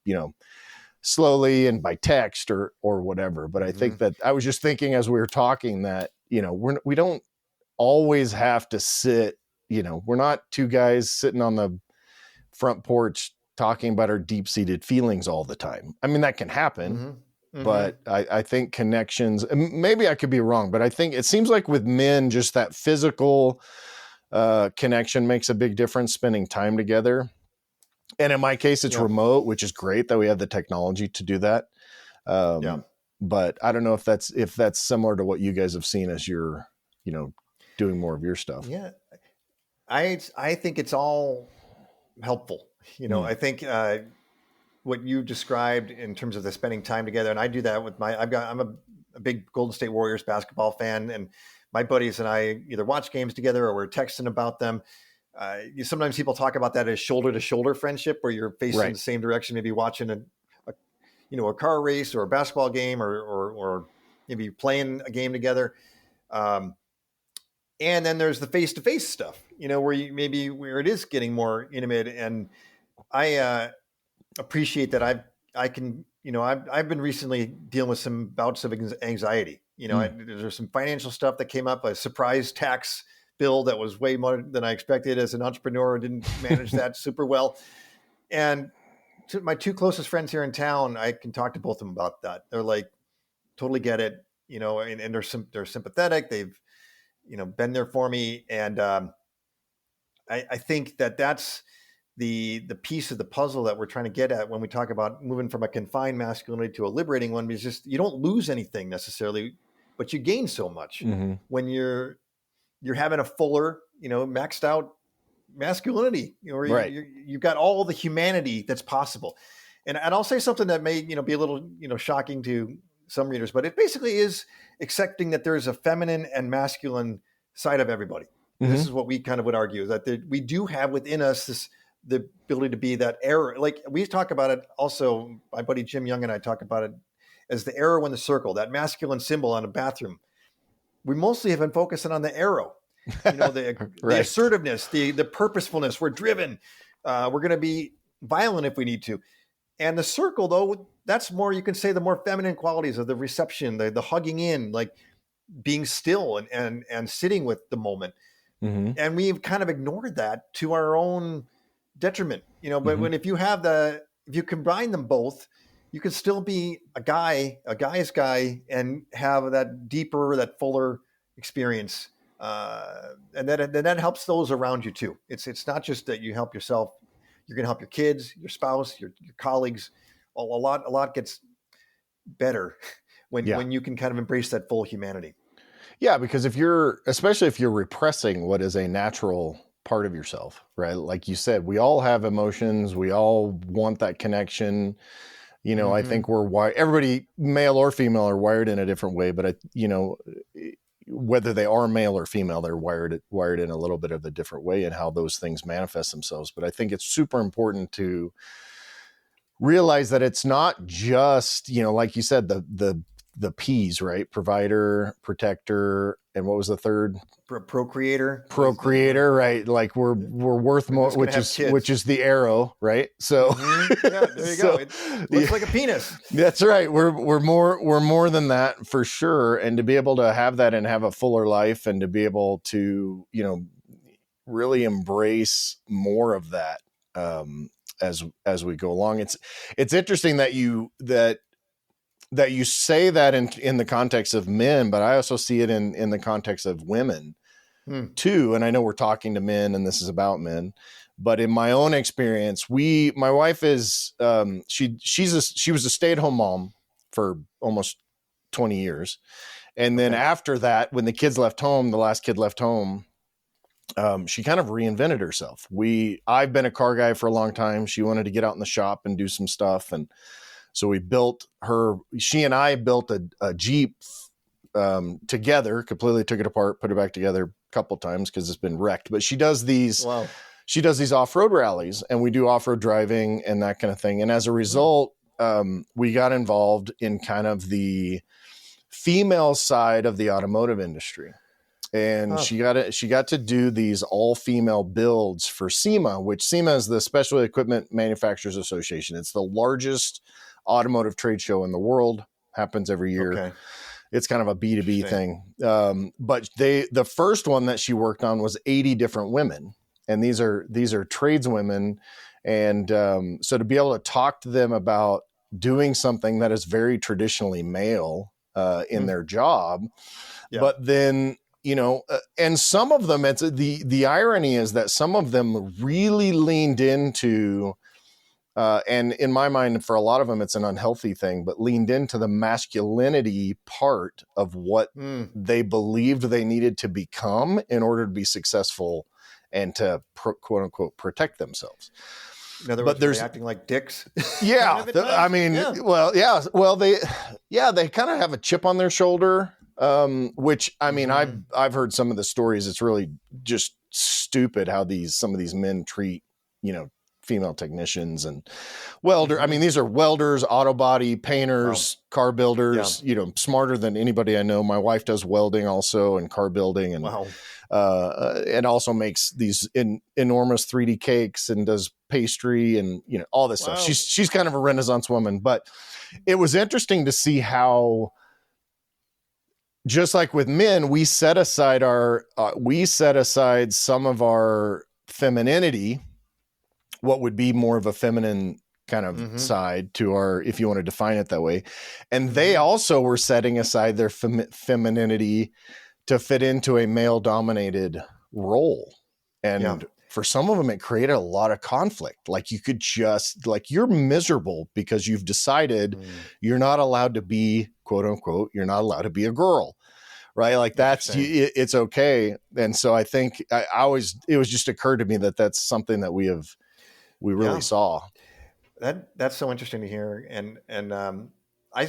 slowly and by text or whatever. But I think that I was just thinking as we were talking that, we don't always have to sit, we're not 2 guys sitting on the front porch talking about our deep-seated feelings all the time. I mean, that can happen, but I think connections, maybe I could be wrong, but I think it seems like with men, just that physical connection makes a big difference, spending time together. And in my case, it's remote, which is great that we have the technology to do that. But I don't know if that's similar to what you guys have seen as you're, doing more of your stuff. Yeah. I think it's all helpful. I think what you described in terms of the spending time together, and I do that with I'm a big Golden State Warriors basketball fan, and my buddies and I either watch games together or we're texting about them. Sometimes people talk about that as shoulder to shoulder friendship, where you're facing the same direction, maybe watching a car race or a basketball game or maybe playing a game together. And then there's the face-to-face stuff, where it is getting more intimate. And I appreciate that I've I can, I've been recently dealing with some bouts of anxiety. There's some financial stuff that came up, a surprise tax bill that was way more than I expected as an entrepreneur. Didn't manage that super well. And to my two closest friends here in town, I can talk to both of them about that. They're like, totally get it, and they're sympathetic. They've, been there for me. And I think that's the piece of the puzzle that we're trying to get at when we talk about moving from a confined masculinity to a liberating one. Is just, you don't lose anything necessarily, but you gain so much when you're having a fuller, maxed out masculinity, Right. you've got all the humanity that's possible. And I'll say something that may, be a little, shocking to some readers, but it basically is accepting that there's a feminine and masculine side of everybody. This is what we kind of would argue, is that we do have within us the ability to be that error. Like we talk about it also, my buddy Jim Young and I talk about it as the arrow in the circle, that masculine symbol on a bathroom. We mostly have been focusing on the arrow, the assertiveness, the purposefulness. We're driven. We're going to be violent if we need to. And the circle, though, that's more, you can say, the more feminine qualities of the reception, the hugging in, like being still and sitting with the moment. And we've kind of ignored that to our own detriment, but if you combine them both, you can still be a guy's guy, and have that deeper, that fuller experience. And that helps those around you too. It's not just that you help yourself, you're going to help your kids, your spouse, your colleagues. A lot gets better when you can kind of embrace that full humanity. Yeah, because especially if you're repressing what is a natural part of yourself, right? Like you said, we all have emotions. We all want that connection. I think we're wired, everybody, male or female, are wired in a different way, but whether they are male or female, they're wired in a little bit of a different way in how those things manifest themselves. But I think it's super important to realize that it's not just, like you said, the P's, right? Provider, protector, and what was the third? Procreator, right? Like we're worth more, which is the arrow, right? So yeah, there you go. It looks like a penis. That's right. We're more than that for sure. And to be able to have that and have a fuller life, and to be able to, really embrace more of that as we go along. It's interesting that you say that in the context of men, but I also see it in the context of women too. And I know we're talking to men and this is about men, but in my own experience, my wife is, she was a stay-at-home mom for almost 20 years. And then after that, when the last kid left home, she kind of reinvented herself. I've been a car guy for a long time. She wanted to get out in the shop and do some stuff. And so she and I built a Jeep together, completely took it apart, put it back together a couple of times because it's been wrecked. But she does these off-road rallies, and we do off-road driving and that kind of thing. And as a result, we got involved in kind of the female side of the automotive industry. And she got to do these all-female builds for SEMA, which SEMA is the Special Equipment Manufacturers Association. It's the largest automotive trade show in the world, happens every year. Okay. It's kind of a B2B thing. But the first one that she worked on was 80 different women. And these are tradeswomen. And so to be able to talk to them about doing something that is very traditionally male in their job, but then, and some of them, it's the irony is that some of them really leaned into, and in my mind, for a lot of them, it's an unhealthy thing, but leaned into the masculinity part of what they believed they needed to become in order to be successful and to quote unquote protect themselves. In other words, they're acting like dicks. Yeah. they kind of have a chip on their shoulder. Which I mean, I've heard some of the stories. It's really just stupid how some of these men treat, female technicians and welder. I mean, these are welders, auto body painters, car builders, you know, smarter than anybody I know. My wife does welding also and car building and, and also makes these enormous 3D cakes and does pastry and, you know, all this stuff. She's kind of a Renaissance woman, but it was interesting to see how, just like with men, we set aside some of our femininity, what would be more of a feminine kind of side to our, if you want to define it that way. And they also were setting aside their femininity to fit into a male dominated role. And for some of them, it created a lot of conflict. Like you could just you're miserable because you've decided you're not allowed to be, quote unquote, you're not allowed to be a girl. Right. Like it's okay. And so I think it was just occurred to me that that's something that we really saw. That's so interesting to hear. And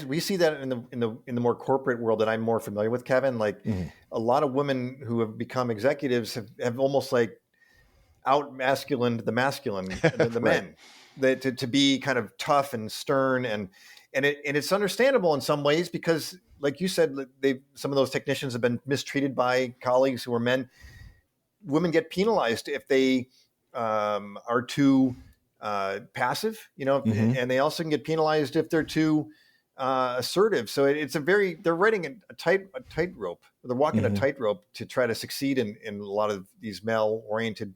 we see that in the more corporate world that I'm more familiar with, Kevin. Like a lot of women who have become executives have almost like out masculined the masculine, the men, to be kind of tough and stern and it's understandable in some ways because, like you said, some of those technicians have been mistreated by colleagues who are men. Women get penalized if they are too passive, you know, and they also can get penalized if they're too assertive. So they're riding a tightrope. They're walking a tightrope to try to succeed in a lot of these male-oriented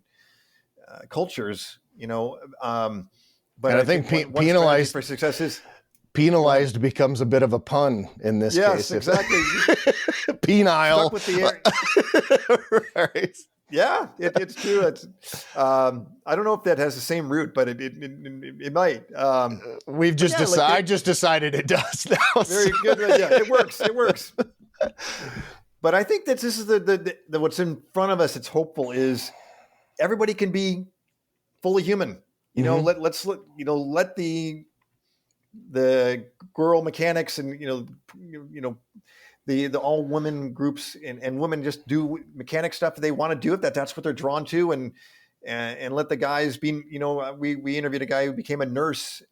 cultures, you know. But I think penalized for success is. Penalized becomes a bit of a pun in this case. Yes, exactly. Penile. Stuck with the air. Right. Yeah, it's true. It's I don't know if that has the same root, but it might. I just decided it does now. Very good. Yeah, it works. It works. But I think that this is the what's in front of us. It's hopeful is everybody can be fully human. You know, let the girl mechanics and the all women groups and women just do mechanic stuff that they want to do if that's what they're drawn to and let the guys be, you know, we interviewed a guy who became a nurse,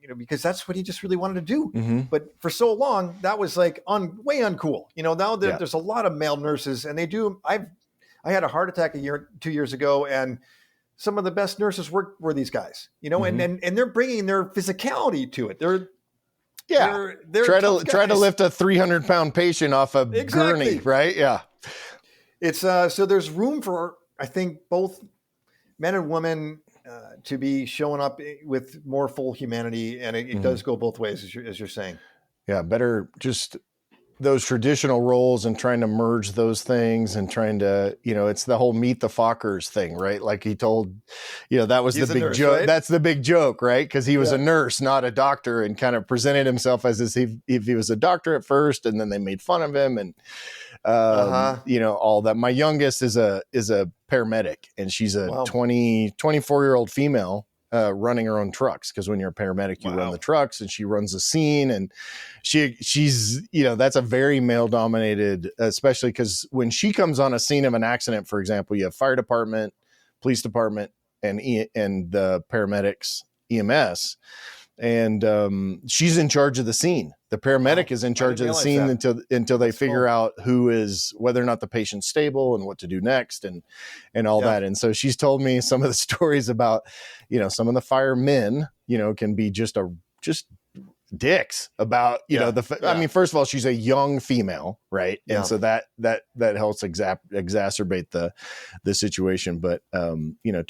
you know, because that's what he just really wanted to do. But for so long that was like way uncool. You know, now there's a lot of male nurses and they do. I had a heart attack 2 years ago and some of the best nurses were these guys, you know, and they're bringing their physicality to it. They're try to lift a 300-pound patient off a gurney, right? Yeah. It's so there's room for, I think, both men and women to be showing up with more full humanity, and it does go both ways, as you're saying. Yeah, better just those traditional roles and trying to merge those things and trying to, you know, it's the whole meet the Fockers thing, right? Like he told, you know, that was the big joke. Right? That's the big joke, right? Because he was a nurse, not a doctor, and kind of presented himself as if he was a doctor at first, and then they made fun of him and, you know, all that. My youngest is a paramedic, and she's a 24-year-old female. Running her own trucks, because when you're a paramedic, you run the trucks, and she runs the scene, and she's, you know, that's a very male dominated, especially because when she comes on a scene of an accident, for example, you have fire department, police department, and the paramedics, EMS, and she's in charge of the scene. The paramedic is in charge of the scene until they figure out whether or not the patient's stable and what to do next and all that. And so she's told me some of the stories about, you know, some of the firemen, you know, can be just dicks about, you know, I mean, first of all, she's a young female, right? And so that helps exacerbate the situation. But, you know,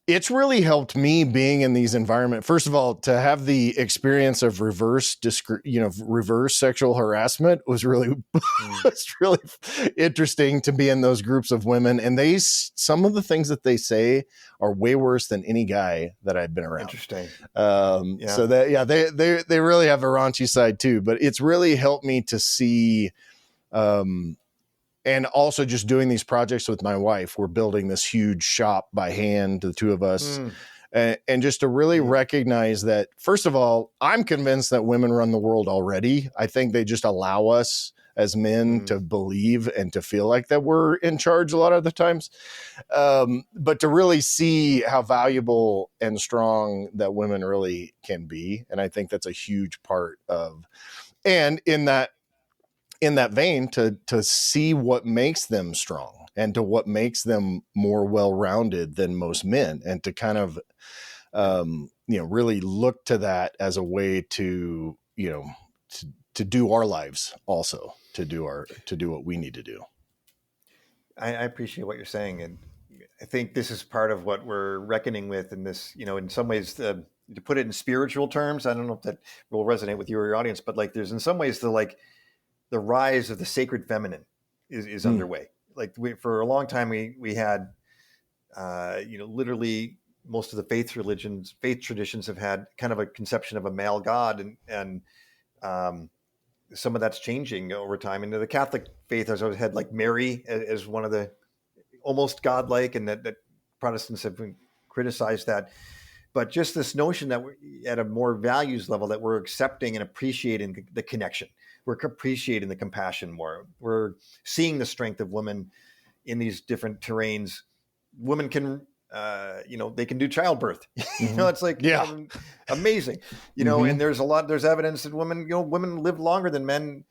it's really helped me being in these environments. First of all, to have the experience of reverse sexual harassment was really, it's really interesting to be in those groups of women. And some of the things that they say are way worse than any guy that I've been around. Interesting. So that, they really have a raunchy side too, but it's really helped me to see, and also just doing these projects with my wife. We're building this huge shop by hand, the two of us. and just to really recognize that, first of all, I'm convinced that women run the world already. I think they just allow us as men to believe and to feel like that we're in charge a lot of the times. But to really see how valuable and strong that women really can be. And I think that's a huge part of, and in that vein, to see what makes them strong and to what makes them more well-rounded than most men, and to kind of, really look to that as a way to, to do our lives also, to do what we need to do. I appreciate what you're saying. And I think this is part of what we're reckoning with in this, in some ways, to put it in spiritual terms, I don't know if that will resonate with you or your audience, but like, there's in some ways the rise of the sacred feminine is underway. Like for a long time, we had, literally most of the faith traditions have had kind of a conception of a male God, and some of that's changing over time. And the Catholic faith has always had like Mary as one of the almost godlike, and that Protestants have criticized that. But just this notion that we're at a more values level, that we're accepting and appreciating the connection. We're appreciating the compassion more. We're seeing the strength of women in these different terrains. Women can, they can do childbirth. It's like amazing. And there's evidence that women live longer than men.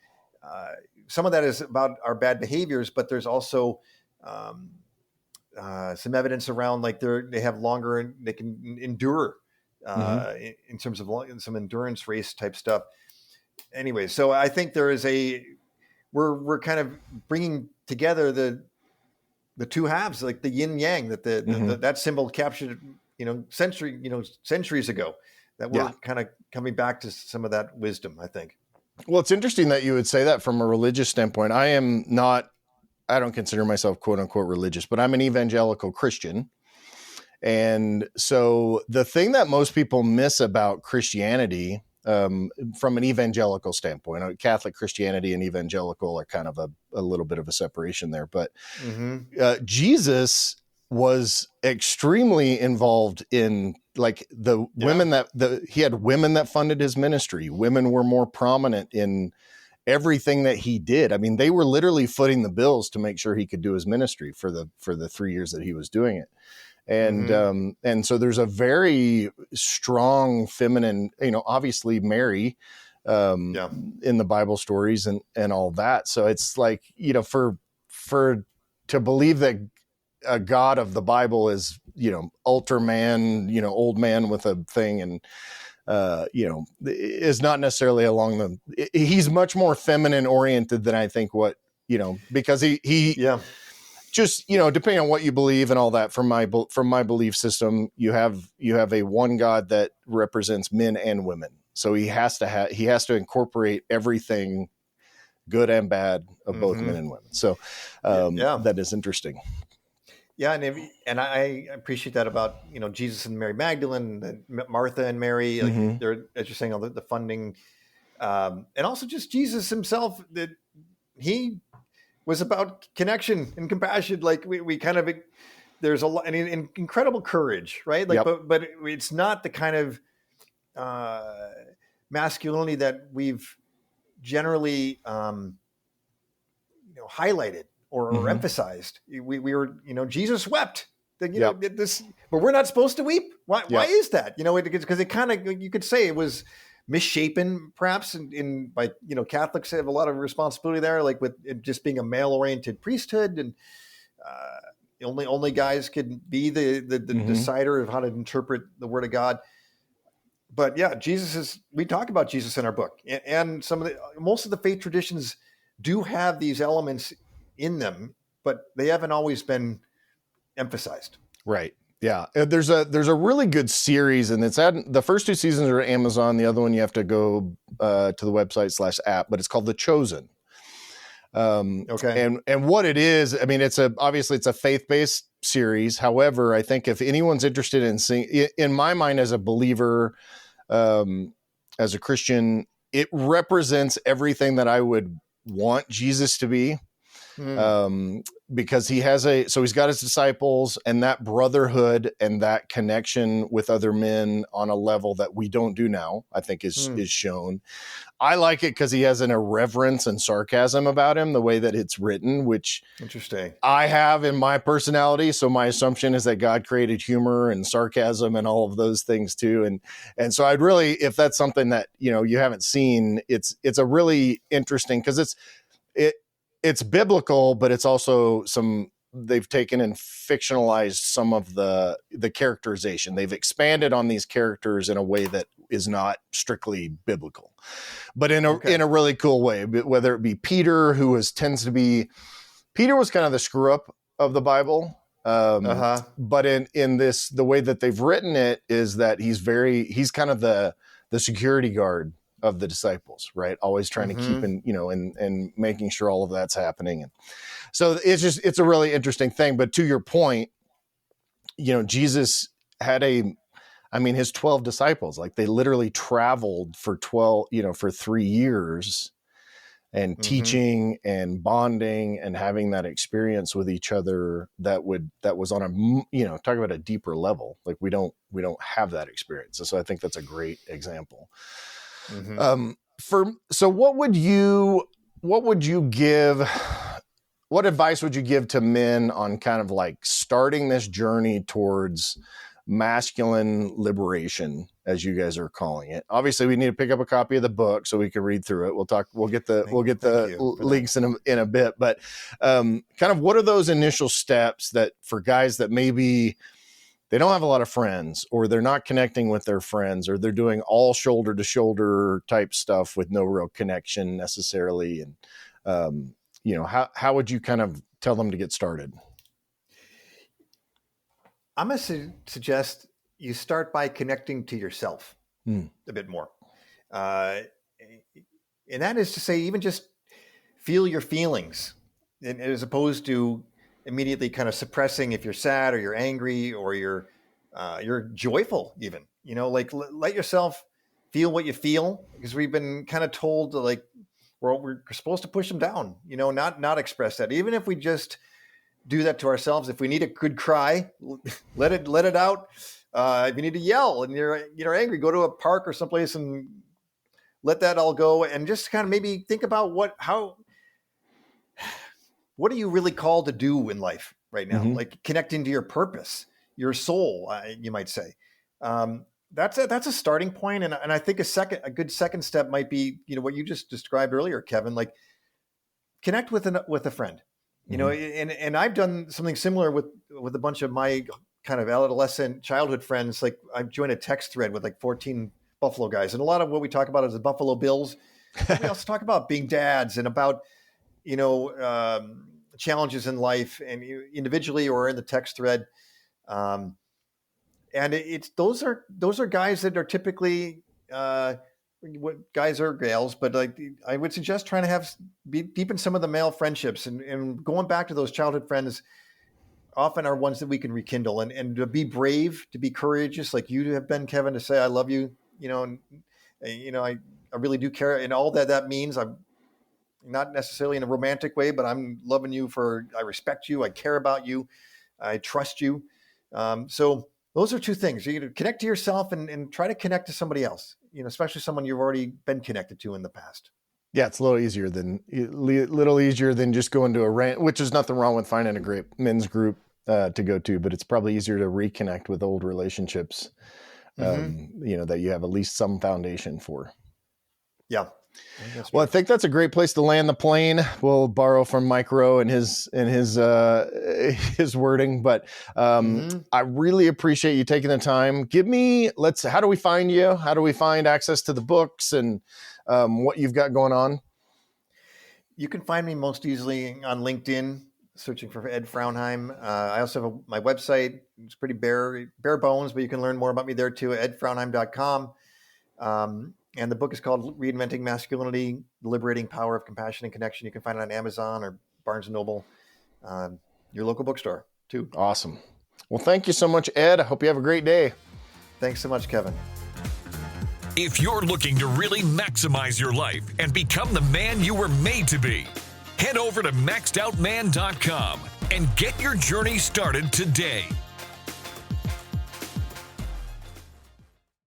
Some of that is about our bad behaviors, but there's also some evidence around like they have longer and they can endure in terms of some endurance race type stuff. Anyway, so I think there is we're kind of bringing together the two halves, like the yin yang, that that symbol captured centuries ago, that we're kind of coming back to some of that wisdom, I think. Well, it's interesting that you would say that from a religious standpoint. I don't consider myself quote unquote religious, but I'm an evangelical Christian. And so the thing that most people miss about Christianity, from an evangelical standpoint, Catholic Christianity and evangelical are kind of a little bit of a separation there, but Jesus was extremely involved in like the women he had women that funded his ministry. Women were more prominent in everything that he did. I mean, they were literally footing the bills to make sure he could do his ministry for the 3 years that he was doing it. And so there's a very strong feminine, obviously Mary, in the Bible stories and all that. So it's like, for to believe that a God of the Bible is, ultra man, old man with a thing, and, is not necessarily he's much more feminine oriented than I think because he just, depending on what you believe and all that, from my belief system, you have a one God that represents men and women. So he has to incorporate everything good and bad of both men and women. So that is interesting. Yeah. And I appreciate that about, Jesus and Mary Magdalene, and Martha and Mary, like they're, as you're saying, all the funding, and also just Jesus himself, that he was about connection and compassion. Like we kind of, there's a lot and incredible courage, right? Like, but it's not the kind of masculinity that we've generally, highlighted or emphasized. We were, Jesus wept. This, but we're not supposed to weep. Why is that? Because it kind of, you could say it was misshapen, perhaps, by Catholics have a lot of responsibility there, like with it just being a male-oriented priesthood, and only guys could be the decider of how to interpret the Word of God. But yeah, we talk about Jesus in our book, and most of the faith traditions do have these elements in them, but they haven't always been emphasized. Right. Yeah, there's a really good series, and the first 2 seasons are at Amazon. The other one you have to go to the website /app, but it's called The Chosen. Okay. And what it is, I mean, obviously it's a faith-based series. However, I think if anyone's interested in seeing, in my mind as a believer, as a Christian, it represents everything that I would want Jesus to be. because he's got his disciples, and that brotherhood and that connection with other men on a level that we don't do now, I think is shown. I like it because he has an irreverence and sarcasm about him, the way that it's written, which interesting. I have in my personality. So my assumption is that God created humor and sarcasm and all of those things too. And so I'd really, if that's something that, you haven't seen, it's a really interesting, because it's biblical, but it's also they've taken and fictionalized some of the characterization. They've expanded on these characters in a way that is not strictly biblical, but in a really cool way. Whether it be Peter, Peter was kind of the screw up of the Bible. But in this, the way that they've written it is that he's kind of the security guard of the disciples, right? Always trying to keep and making sure all of that's happening. And so it's a really interesting thing. But to your point, Jesus had his 12 disciples, like they literally traveled for 3 years and teaching and bonding and having that experience with each other that was on a, talk about a deeper level. Like we don't have that experience. So I think that's a great example. So what advice would you give to men on kind of like starting this journey towards masculine liberation, as you guys are calling it? Obviously we need to pick up a copy of the book so we can read through it. We'll get the links in a bit, but kind of what are those initial steps that for guys that maybe they don't have a lot of friends, or they're not connecting with their friends, or they're doing all shoulder to shoulder type stuff with no real connection necessarily. And, how would you kind of tell them to get started? I'm going to suggest you start by connecting to yourself a bit more. And that is to say, even just feel your feelings, and as opposed to immediately kind of suppressing if you're sad or you're angry or you're joyful even, like let yourself feel what you feel, because we've been kind of told to, like, we're supposed to push them down, not express that. Even if we just do that to ourselves, if we need a good cry, let it out. If you need to yell and you're angry, go to a park or someplace and let that all go, and just kind of maybe think about what are you really called to do in life right now? Like connecting to your purpose, your soul, you might say. That's a starting point. And I think a good second step might be, what you just described earlier, Kevin, like connect with a friend, and I've done something similar with a bunch of my kind of adolescent childhood friends. Like I've joined a text thread with like 14 Buffalo guys. And a lot of what we talk about is the Buffalo Bills. We also talk about being dads and about, challenges in life, and individually or in the text thread. And those are guys that are typically guys or gals, but like I would suggest trying to deepen some of the male friendships, and going back to those childhood friends often are ones that we can rekindle, and to be brave, to be courageous, like you have been, Kevin, to say, I love you, I really do care. And all that means, I'm not necessarily in a romantic way, but I'm loving you I respect you. I care about you. I trust you. So those are two things. You connect to yourself and try to connect to somebody else, especially someone you've already been connected to in the past. Yeah, it's a little easier than just going to a rant, which is nothing wrong with finding a great men's group to go to, but it's probably easier to reconnect with old relationships, that you have at least some foundation for. Yeah. Well, I think that's a great place to land the plane. We'll borrow from Micro and his wording, but I really appreciate you taking the time. How do we find you? How do we find access to the books and what you've got going on? You can find me most easily on LinkedIn, searching for Ed Frauenheim. I also have my website. It's pretty bare bones, but you can learn more about me there too, edfrauenheim.com. And the book is called Reinventing Masculinity, The Liberating Power of Compassion and Connection. You can find it on Amazon or Barnes & Noble, your local bookstore too. Awesome. Well, thank you so much, Ed. I hope you have a great day. Thanks so much, Kevin. If you're looking to really maximize your life and become the man you were made to be, head over to maxedoutman.com. and get your journey started today.